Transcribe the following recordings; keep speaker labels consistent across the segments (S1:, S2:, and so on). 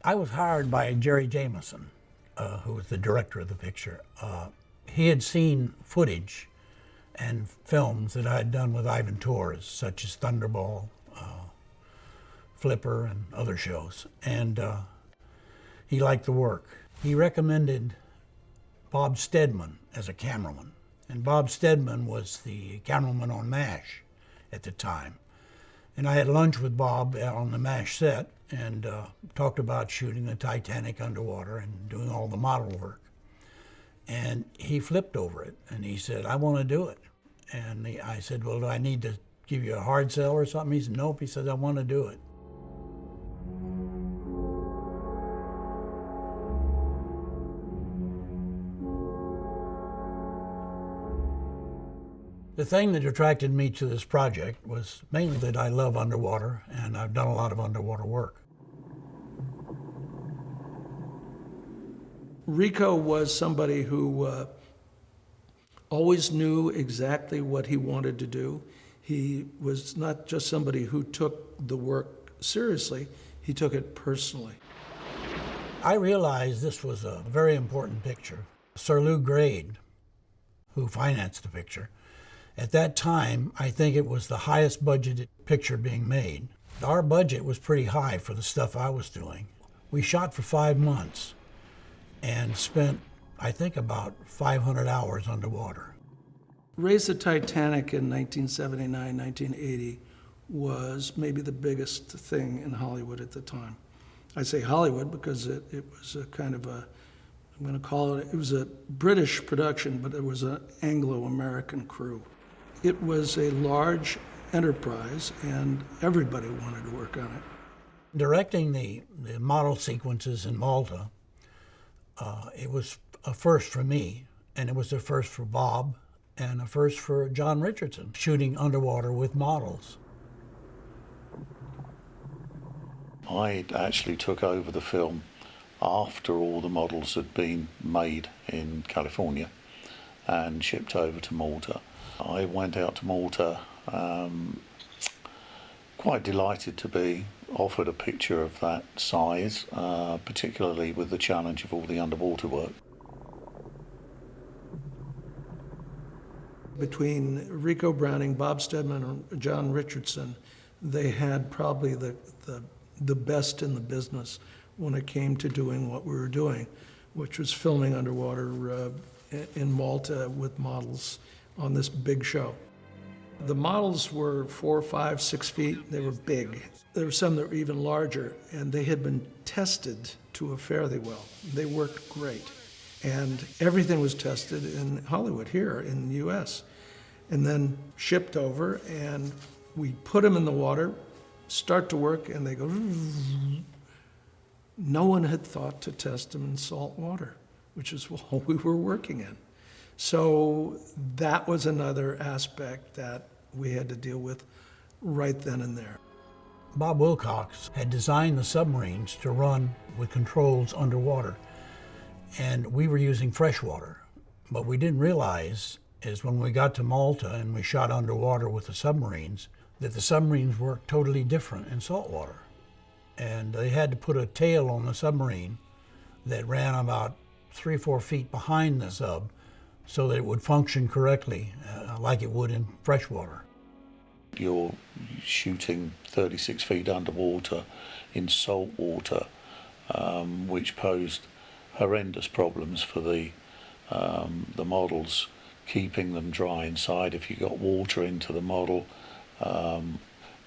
S1: I was hired by Jerry Jameson, who was the director of the picture. He had seen footage and films that I had done with Ivan Tors, such as Thunderball, Flipper, and other shows. And he liked the work. He recommended Bob Stedman as a cameraman. And Bob Stedman was the cameraman on MASH at the time. And I had lunch with Bob on the MASH set and talked about shooting the Titanic underwater and doing all the model work. And he flipped over it and he said, "I want to do it." And I said, "Well, do I need to give you a hard sell or something?" He said, "Nope." He said, "I want to do it." The thing that attracted me to this project was mainly that I love underwater, and I've done a lot of underwater work.
S2: Rico was somebody who always knew exactly what he wanted to do. He was not just somebody who took the work seriously, he took it personally.
S1: I realized this was a very important picture. Sir Lou Grade, who financed the picture, at that time, I think it was the highest budgeted picture being made. Our budget was pretty high for the stuff I was doing. We shot for 5 months and spent, I think, about 500 hours underwater.
S2: Raise the Titanic in 1979, 1980 was maybe the biggest thing in Hollywood at the time. I say Hollywood because it was a kind of a, I'm going to call it was a British production, but it was an Anglo-American crew. It was a large enterprise, and everybody wanted to work on it.
S1: Directing the model sequences in Malta, it was a first for me, and it was a first for Bob, and a first for John Richardson, shooting underwater with models.
S3: I actually took over the film after all the models had been made in California and shipped over to Malta. I went out to Malta quite delighted to be offered a picture of that size, particularly with the challenge of all the underwater work.
S2: Between Rico Browning, Bob Stedman, and John Richardson, they had probably the best in the business when it came to doing what we were doing, which was filming underwater in Malta with models on this big show. The models were 4, 5, 6 feet. They were big. There were some that were even larger, and they had been tested to a fairly well. They worked great. And everything was tested in Hollywood, here in the US, and then shipped over, and we put them in the water, start to work, and they go. No one had thought to test them in salt water, which is what we were working in. So that was another aspect that we had to deal with right then and there.
S1: Bob Wilcox had designed the submarines to run with controls underwater, and we were using fresh water. What we didn't realize is when we got to Malta and we shot underwater with the submarines, that the submarines worked totally different in saltwater. And they had to put a tail on the submarine that ran about 3 or 4 feet behind the sub so that it would function correctly like it would in freshwater.
S3: You're shooting 36 feet underwater in salt water, which posed horrendous problems for the models, keeping them dry inside. If you got water into the model,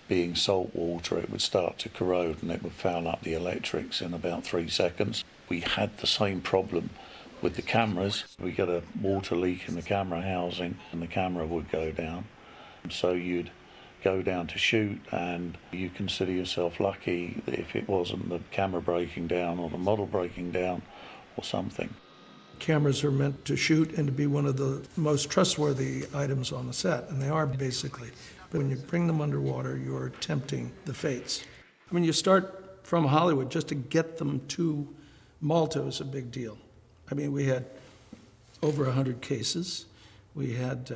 S3: being salt water, it would start to corrode and it would foul up the electrics in about 3 seconds. We had the same problem with the cameras. We got a water leak in the camera housing and the camera would go down. So you'd go down to shoot and you consider yourself lucky if it wasn't the camera breaking down or the model breaking down or something.
S2: Cameras are meant to shoot and to be one of the most trustworthy items on the set, and they are basically. But when you bring them underwater, you're tempting the fates. I mean, you start from Hollywood, just to get them to Malta is a big deal. I mean, we had over 100 cases. We had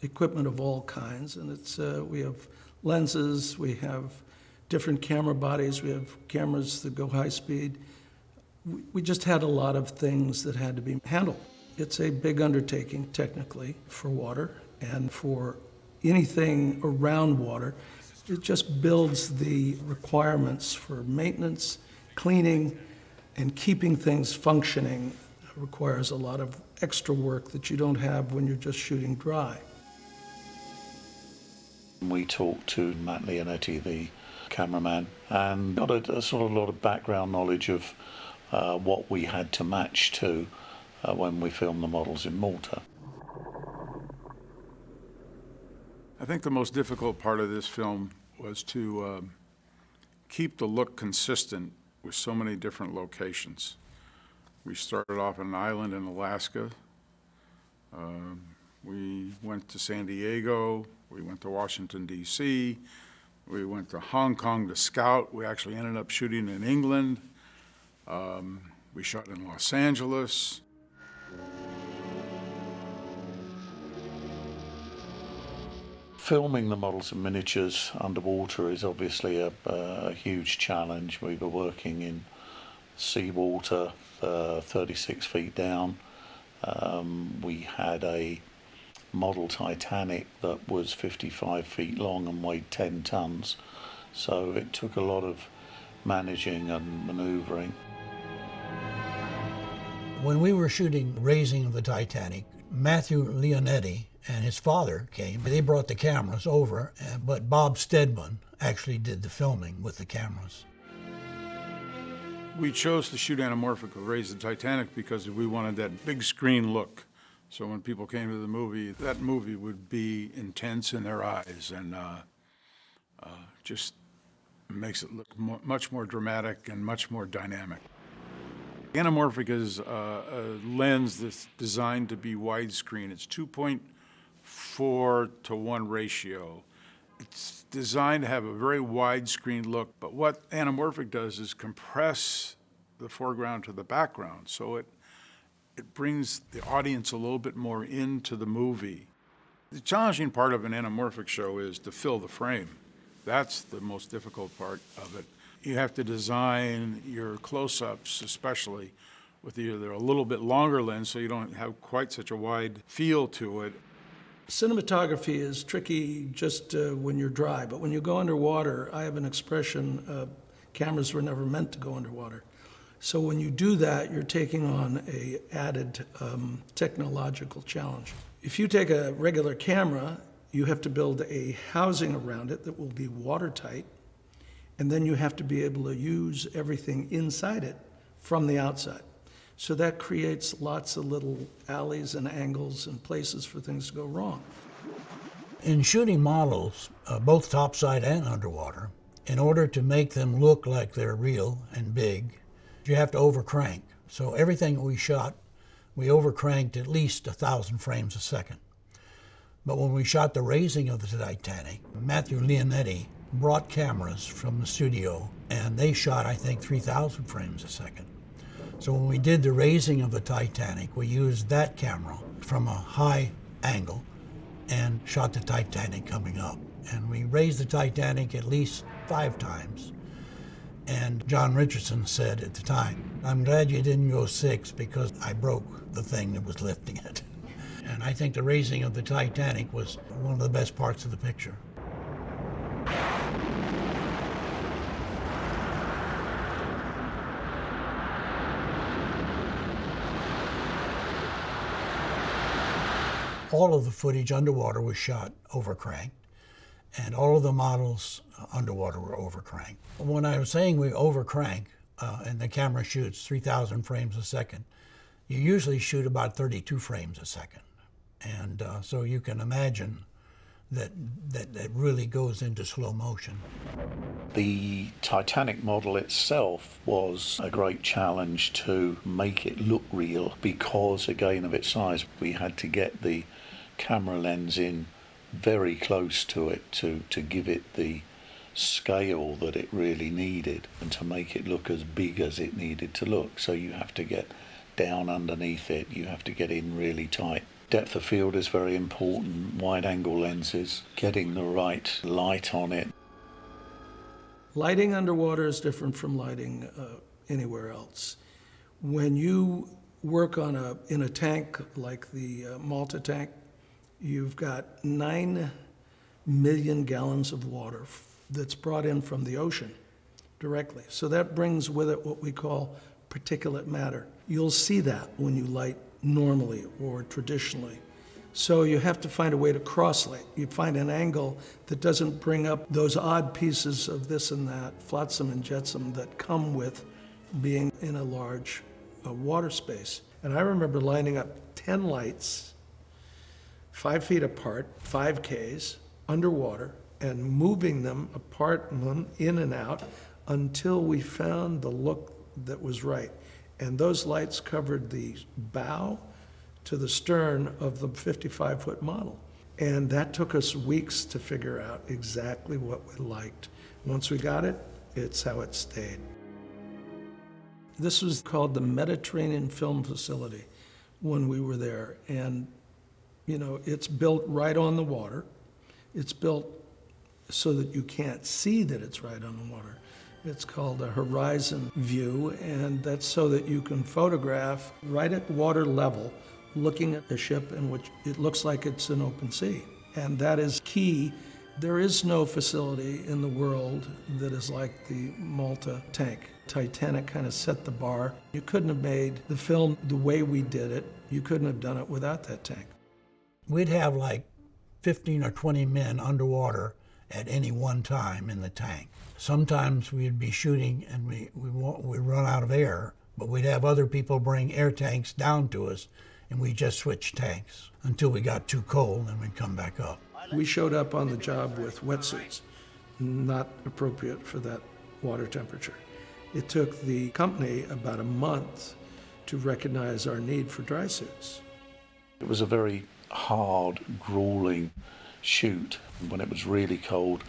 S2: equipment of all kinds, and we have lenses, we have different camera bodies, we have cameras that go high speed, We just had a lot of things that had to be handled. It's a big undertaking, technically, for water and for anything around water. It just builds the requirements for maintenance, cleaning, and keeping things functioning. It requires a lot of extra work that you don't have when you're just shooting dry.
S3: We talked to Matt Leonetti, the cameraman, and got a sort of lot of background knowledge of what we had to match to when we filmed the models in Malta.
S4: I think the most difficult part of this film was to keep the look consistent with so many different locations. We started off on an island in Alaska. We went to San Diego. We went to Washington, D.C. We went to Hong Kong to scout. We actually ended up shooting in England. We shot in Los Angeles.
S3: Filming the models and miniatures underwater is obviously a huge challenge. We were working in seawater, 36 feet down. We had a model Titanic that was 55 feet long and weighed 10 tons. So it took a lot of managing and manoeuvring.
S1: When we were shooting Raising of the Titanic, Matthew Leonetti and his father came. They brought the cameras over, but Bob Stedman actually did the filming with the cameras.
S4: We chose to shoot anamorphic with Raise the Titanic because we wanted that big screen look. So when people came to the movie, that movie would be intense in their eyes and just makes it look much more dramatic and much more dynamic. Anamorphic is a lens that's designed to be widescreen. It's 2.4 to 1 ratio. It's designed to have a very widescreen look, but what anamorphic does is compress the foreground to the background, so it brings the audience a little bit more into the movie. The challenging part of an anamorphic show is to fill the frame. That's the most difficult part of it. You have to design your close-ups, especially, with either a little bit longer lens so you don't have quite such a wide feel to it.
S2: Cinematography is tricky just when you're dry, but when you go underwater, I have an expression, cameras were never meant to go underwater. So when you do that, you're taking on an added technological challenge. If you take a regular camera, you have to build a housing around it that will be watertight, and then you have to be able to use everything inside it from the outside. So that creates lots of little alleys and angles and places for things to go wrong.
S1: In shooting models, both topside and underwater, in order to make them look like they're real and big, you have to overcrank. So everything we shot, we overcranked at least 1,000 frames a second. But when we shot the Raising of the Titanic, Matthew Leonetti brought cameras from the studio, and they shot, I think, 3,000 frames a second. So when we did the Raising of the Titanic, we used that camera from a high angle and shot the Titanic coming up. And we raised the Titanic at least 5 times. And John Richardson said at the time, "I'm glad you didn't go 6 because I broke the thing that was lifting it." And I think the Raising of the Titanic was one of the best parts of the picture. All of the footage underwater was shot overcranked, and all of the models underwater were overcranked. When I was saying we overcrank, and the camera shoots 3,000 frames a second, you usually shoot about 32 frames a second. And so you can imagine that really goes into slow motion.
S3: The Titanic model itself was a great challenge to make it look real because, again, of its size. We had to get the camera lens in very close to it to give it the scale that it really needed and to make it look as big as it needed to look. So you have to get down underneath it, you have to get in really tight. Depth of field is very important, wide angle lenses, getting the right light on it.
S2: Lighting underwater is different from lighting anywhere else. When you work in a tank like the Malta tank, you've got 9 million gallons of water that's brought in from the ocean directly. So that brings with it what we call particulate matter. You'll see that when you light normally or traditionally. So you have to find a way to cross-light. You find an angle that doesn't bring up those odd pieces of this and that, flotsam and jetsam, that come with being in a large water space. And I remember lining up 10 lights, 5 feet apart, 5 Ks, underwater, and moving them apart and in and out until we found the look that was right. And those lights covered the bow to the stern of the 55-foot model. And that took us weeks to figure out exactly what we liked. Once we got it, it's how it stayed. This was called the Mediterranean Film Facility when we were there. And, you know, it's built right on the water. It's built so that you can't see that it's right on the water. It's called a horizon view, and that's so that you can photograph right at water level, looking at the ship in which it looks like it's an open sea. And that is key. There is no facility in the world that is like the Malta tank. Titanic kind of set the bar. You couldn't have made the film the way we did it. You couldn't have done it without that tank.
S1: We'd have like 15 or 20 men underwater at any one time in the tank. Sometimes we'd be shooting and we'd run out of air, but we'd have other people bring air tanks down to us, and we just switch tanks until we got too cold, and we'd come back up.
S2: We showed up on the job with wetsuits, not appropriate for that water temperature. It took the company about a month to recognize our need for dry suits.
S3: It was a very hard, grueling shoot. When it was really cold,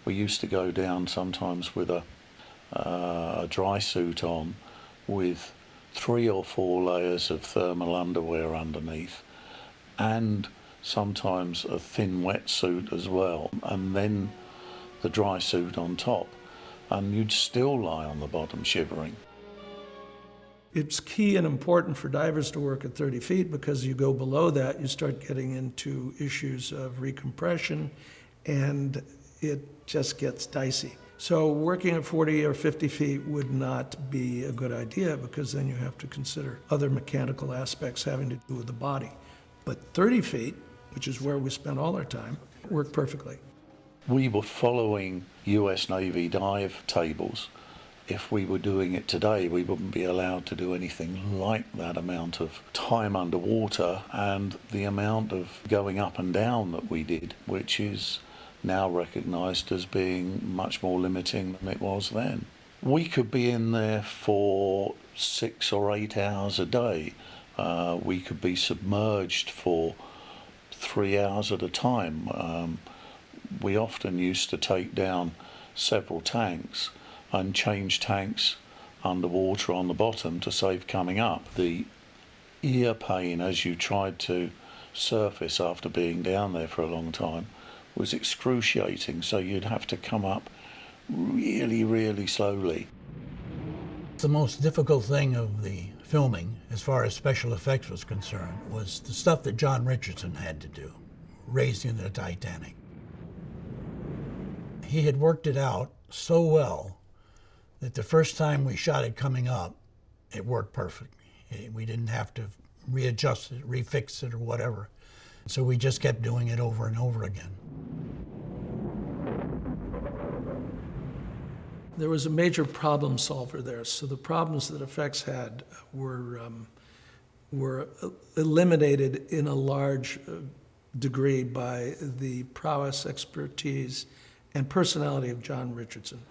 S3: we used to go down sometimes with a dry suit on with 3 or 4 layers of thermal underwear underneath, and sometimes a thin wetsuit as well, and then the dry suit on top, and you'd still lie on the bottom shivering.
S2: It's key and important for divers to work at 30 feet because you go below that, you start getting into issues of recompression, and it just gets dicey. So working at 40 or 50 feet would not be a good idea because then you have to consider other mechanical aspects having to do with the body. But 30 feet, which is where we spent all our time, worked perfectly.
S3: We were following US Navy dive tables. If we were doing it today, we wouldn't be allowed to do anything like that amount of time underwater and the amount of going up and down that we did, which is now recognised as being much more limiting than it was then. We could be in there for 6 or 8 hours a day. We could be submerged for 3 hours at a time. We often used to take down several tanks and change tanks underwater on the bottom to save coming up. The ear pain as you tried to surface after being down there for a long time was excruciating, so you'd have to come up really, really slowly.
S1: The most difficult thing of the filming, as far as special effects was concerned, was the stuff that John Richardson had to do, raising the Titanic. He had worked it out so well that the first time we shot it coming up, it worked perfectly. We didn't have to readjust it, refix it, or whatever. So we just kept doing it over and over again.
S2: There was a major problem solver there, so the problems that effects had were eliminated in a large degree by the prowess, expertise, and personality of John Richardson.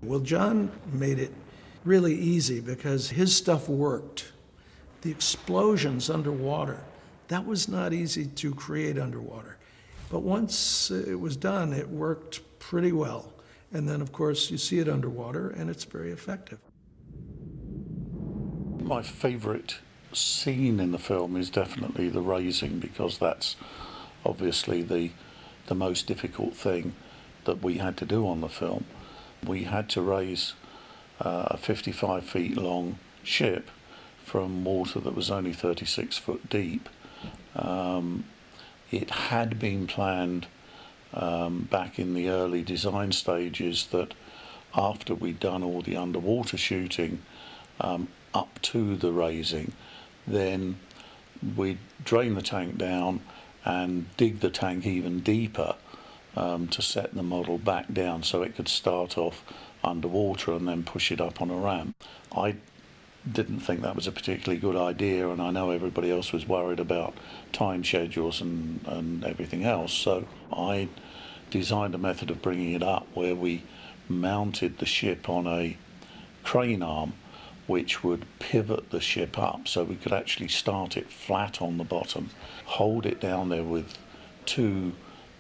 S2: Well, John made it really easy because his stuff worked. The explosions underwater, that was not easy to create underwater. But once it was done, it worked pretty well. And then, of course, you see it underwater, and it's very effective.
S3: My favourite scene in the film is definitely the raising, because that's obviously the most difficult thing that we had to do on the film. We had to raise a 55 feet long ship from water that was only 36 foot deep. It had been planned back in the early design stages that after we'd done all the underwater shooting up to the raising, then we'd drain the tank down and dig the tank even deeper to set the model back down so it could start off underwater and then push it up on a ramp. I didn't think that was a particularly good idea, and I know everybody else was worried about time schedules and everything else, so I designed a method of bringing it up where we mounted the ship on a crane arm which would pivot the ship up so we could actually start it flat on the bottom, hold it down there with two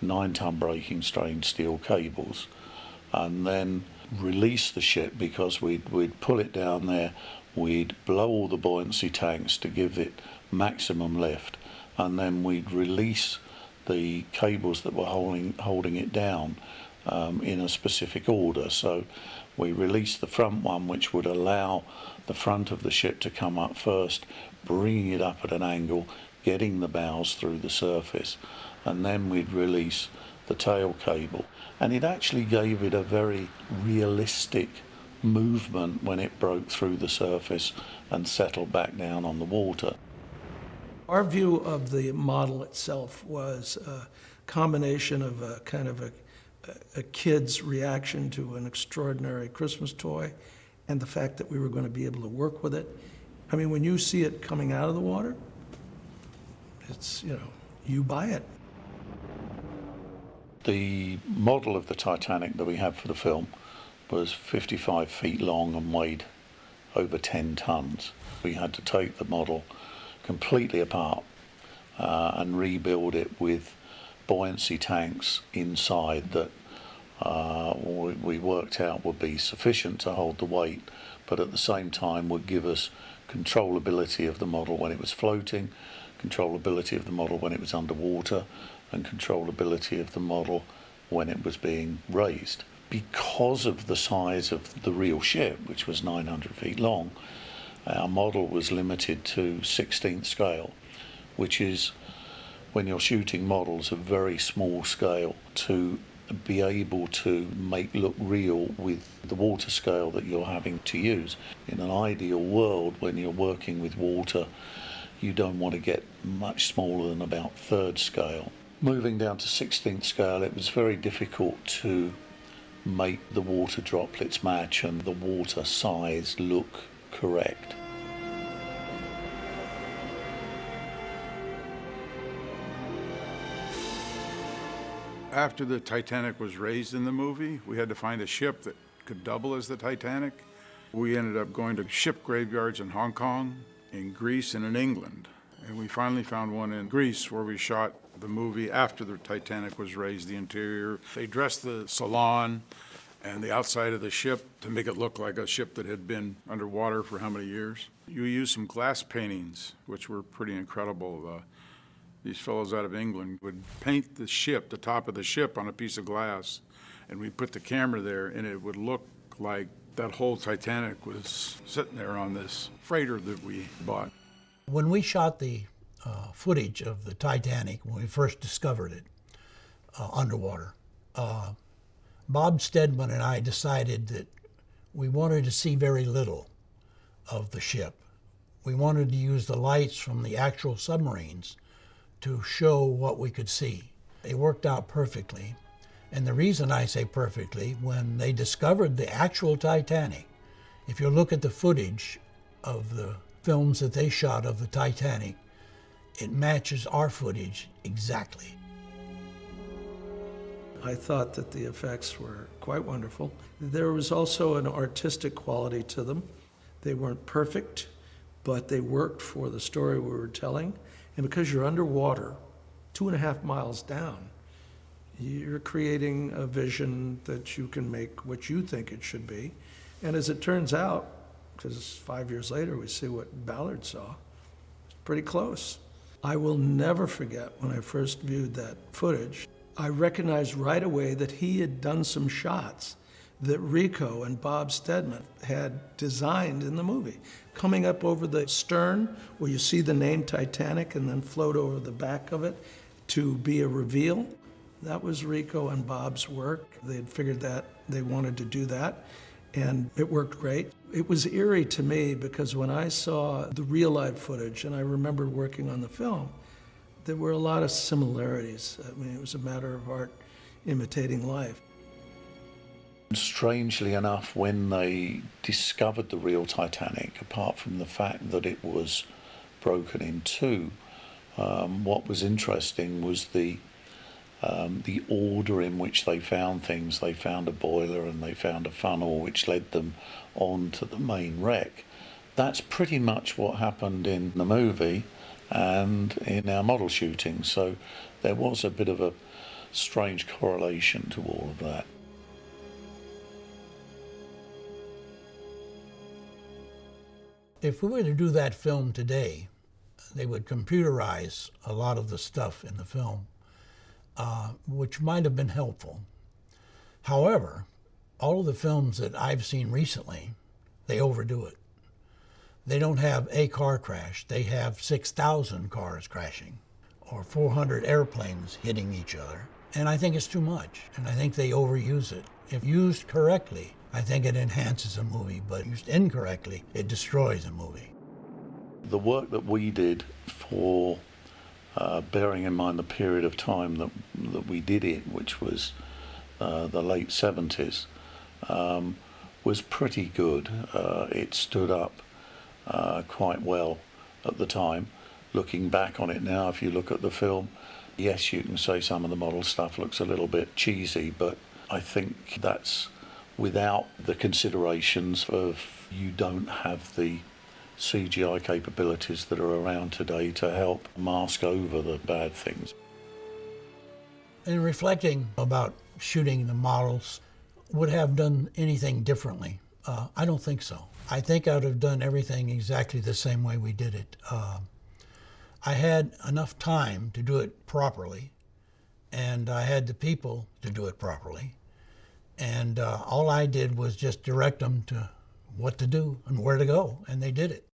S3: 9-ton braking strain steel cables, and then release the ship because we'd pull it down there, we'd blow all the buoyancy tanks to give it maximum lift, and then we'd release the cables that were holding it down in a specific order. So we released the front one, which would allow the front of the ship to come up first, bringing it up at an angle, getting the bows through the surface, and then we'd release the tail cable. And it actually gave it a very realistic movement when it broke through the surface and settled back down on the water.
S2: Our view of the model itself was a combination of a kind of a kid's reaction to an extraordinary Christmas toy and the fact that we were going to be able to work with it. I mean, when you see it coming out of the water, it's, you buy it.
S3: The model of the Titanic that we had for the film was 55 feet long and weighed over 10 tons. We had to take the model completely apart and rebuild it with buoyancy tanks inside that we worked out would be sufficient to hold the weight, but at the same time would give us controllability of the model when it was floating, controllability of the model when it was underwater, and controllability of the model when it was being raised. Because of the size of the real ship, which was 900 feet long, our model was limited to 16th scale, which is, when you're shooting models, a very small scale to be able to make look real with the water scale that you're having to use. In an ideal world, when you're working with water, you don't want to get much smaller than about 3rd scale. Moving down to 16th scale, it was very difficult to make the water droplets match and the water size look correct.
S4: After the Titanic was raised in the movie, we had to find a ship that could double as the Titanic. We ended up going to ship graveyards in Hong Kong, in Greece, and in England. And we finally found one in Greece where we shot the movie after the Titanic was raised, the interior. They dressed the salon and the outside of the ship to make it look like a ship that had been underwater for how many years. You used some glass paintings, which were pretty incredible. These fellows out of England would paint the ship, the top of the ship, on a piece of glass, and we'd put the camera there, and it would look like that whole Titanic was sitting there on this freighter that we bought.
S1: When we shot the footage of the Titanic, when we first discovered it underwater, Bob Stedman and I decided that we wanted to see very little of the ship. We wanted to use the lights from the actual submarines to show what we could see. It worked out perfectly. And the reason I say perfectly, when they discovered the actual Titanic, if you look at the footage of the films that they shot of the Titanic, it matches our footage exactly.
S2: I thought that the effects were quite wonderful. There was also an artistic quality to them. They weren't perfect, but they worked for the story we were telling. And because you're underwater, 2.5 miles down, you're creating a vision that you can make what you think it should be. And as it turns out, because 5 years later we see what Ballard saw, it's pretty close. I will never forget when I first viewed that footage. I recognized right away that he had done some shots that Rico and Bob Stedman had designed in the movie. Coming up over the stern, where you see the name Titanic and then float over the back of it to be a reveal, that was Rico and Bob's work. They had figured that they wanted to do that, and it worked great. It was eerie to me because when I saw the real life footage, and I remember working on the film, there were a lot of similarities. I mean, it was a matter of art imitating life.
S3: Strangely enough, when they discovered the real Titanic, apart from the fact that it was broken in two, what was interesting was the order in which they found things. They found a boiler and they found a funnel which led them on to the main wreck. That's pretty much what happened in the movie and in our model shooting, so there was a bit of a strange correlation to all of that.
S1: If we were to do that film today, they would computerize a lot of the stuff in the film, which might have been helpful. However, all of the films that I've seen recently, they overdo it. They don't have a car crash, they have 6,000 cars crashing, or 400 airplanes hitting each other. And I think it's too much, and I think they overuse it. If used correctly, I think it enhances a movie, but used incorrectly, it destroys a movie.
S3: The work that we did for, bearing in mind the period of time that we did it, which was the late 70s, was pretty good. It stood up quite well at the time. Looking back on it now, if you look at the film, yes, you can say some of the model stuff looks a little bit cheesy, but I think that's without the considerations of you don't have the CGI capabilities that are around today to help mask over the bad things.
S1: In reflecting about shooting the models, would have done anything differently? I don't think so. I think I would have done everything exactly the same way we did it. I had enough time to do it properly, and I had the people to do it properly. And all I did was just direct them to what to do and where to go, and they did it.